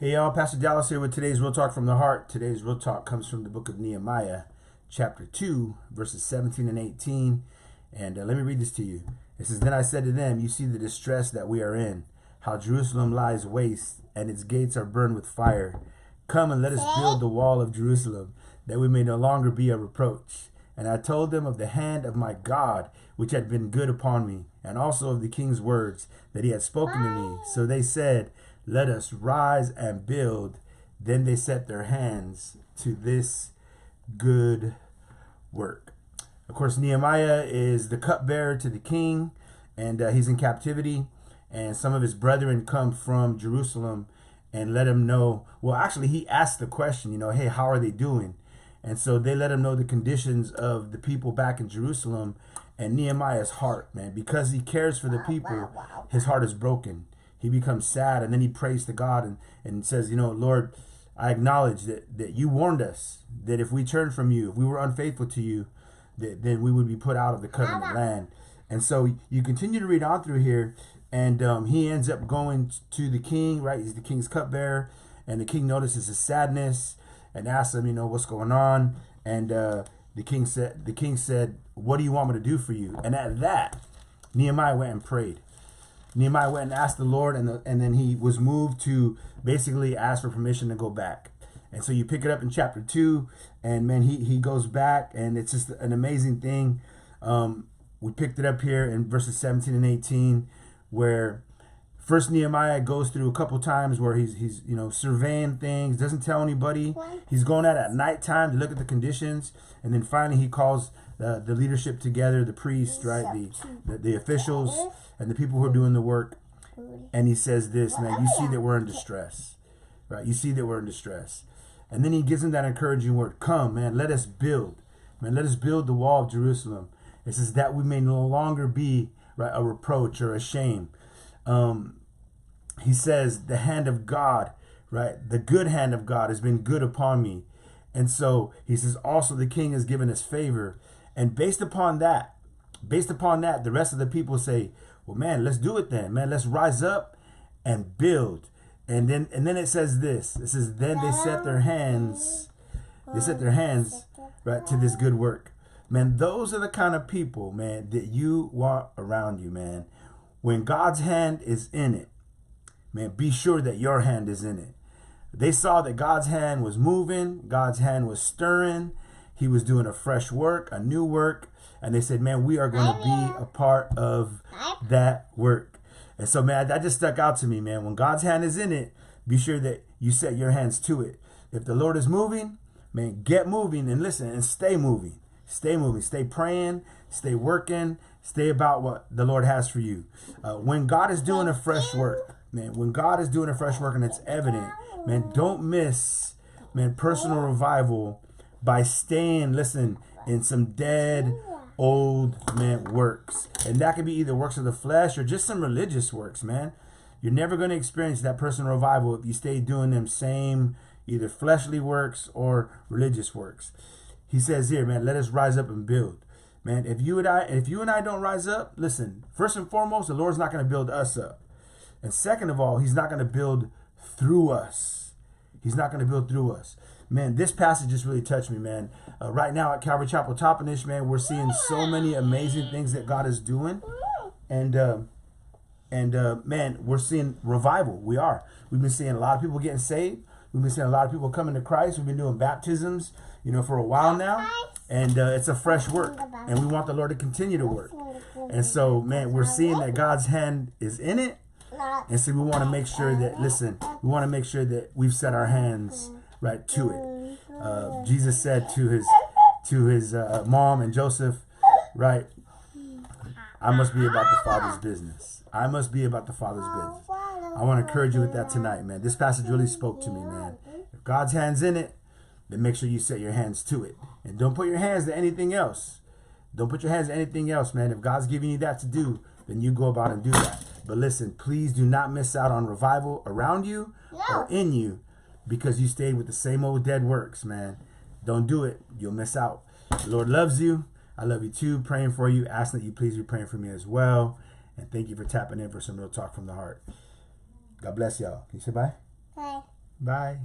Hey y'all, Pastor Dallas here with today's Real Talk from the Heart. Today's Real Talk comes from the book of Nehemiah, chapter 2, verses 17 and 18. And let me read this to you. It says, "Then I said to them, you see the distress that we are in, how Jerusalem lies waste, and its gates are burned with fire. Come and let us build the wall of Jerusalem, that we may no longer be a reproach. And I told them of the hand of my God, which had been good upon me, and also of the king's words that he had spoken to me. So they said, let us rise and build. Then they set their hands to this good work." Of course, Nehemiah is the cupbearer to the king, and he's in captivity. And some of his brethren come from Jerusalem and let him know. Well, actually, he asked the question, hey, how are they doing? And so they let him know the conditions of the people back in Jerusalem. And Nehemiah's heart, man, because he cares for the people, his heart is broken. He becomes sad, and then he prays to God and says, Lord, I acknowledge that you warned us that if we turned from you, if we were unfaithful to you, then we would be put out of the covenant land. And so you continue to read on through here, and he ends up going to the king, right? He's the king's cupbearer, and the king notices his sadness and asks him, what's going on? And the king said, what do you want me to do for you? And at that, Nehemiah went and prayed. Nehemiah went and asked the Lord, and then he was moved to basically ask for permission to go back. And so you pick it up in chapter 2, and man, he goes back, and it's just an amazing thing. We picked it up here in verses 17 and 18, where first Nehemiah goes through a couple times where he's surveying things, doesn't tell anybody. He's going out at nighttime to look at the conditions, and then finally he calls the leadership together, the priests, right, the officials, and the people who are doing the work. And he says this, man, you see that we're in distress, right? You see that we're in distress. And then he gives them that encouraging word, come, man, let us build. Man, let us build the wall of Jerusalem. It says that we may no longer be, right, a reproach or a shame. He says the hand of God, right, the good hand of God has been good upon me. And so he says also the king has given us favor. And based upon that, the rest of the people say, well, man, let's do it then, man. Let's rise up and build. And then it says this. It says, then they set their hands, right, to this good work. Man, those are the kind of people, man, that you want around you, man. When God's hand is in it, man, be sure that your hand is in it. They saw that God's hand was moving. God's hand was stirring. He was doing a fresh work, a new work. And they said, man, we are going to be a part of that work. And so, man, that just stuck out to me, man. When God's hand is in it, be sure that you set your hands to it. If the Lord is moving, man, get moving and listen and stay moving. Stay moving. Stay praying. Stay working. Stay about what the Lord has for you. When God is doing a fresh work, man, when God is doing a fresh work and it's evident, man, don't miss, man, personal revival by staying, listen, in some dead, old, man, works. And that could be either works of the flesh or just some religious works, man. You're never going to experience that personal revival if you stay doing them same either fleshly works or religious works. He says here, man, let us rise up and build. Man, if you and I don't rise up, listen, first and foremost, the Lord's not going to build us up. And second of all, he's not going to build through us. He's not going to build through us. Man, this passage just really touched me, man. Right now at Calvary Chapel Toppenish, man, we're seeing so many amazing things that God is doing. And man, we're seeing revival. We are. We've been seeing a lot of people getting saved. We've been seeing a lot of people coming to Christ. We've been doing baptisms, for a while now. And it's a fresh work. And we want the Lord to continue to work. And so, man, we're seeing that God's hand is in it. And so we want to make sure that, listen, we want to make sure that we've set our hands right to it. Jesus said to his mom and Joseph, right, I must be about the Father's business. I must be about the Father's business. I want to encourage you with that tonight, man. This passage really spoke to me, man. If God's hand's in it, then make sure you set your hands to it. And don't put your hands to anything else. Don't put your hands to anything else, man. If God's giving you that to do, then you go about and do that. But listen, please do not miss out on revival around you or in you because you stayed with the same old dead works, man. Don't do it. You'll miss out. The Lord loves you. I love you too. Praying for you. Asking that you please be praying for me as well. And thank you for tapping in for some real talk from the heart. God bless y'all. Can you say bye? Bye. Bye. Bye.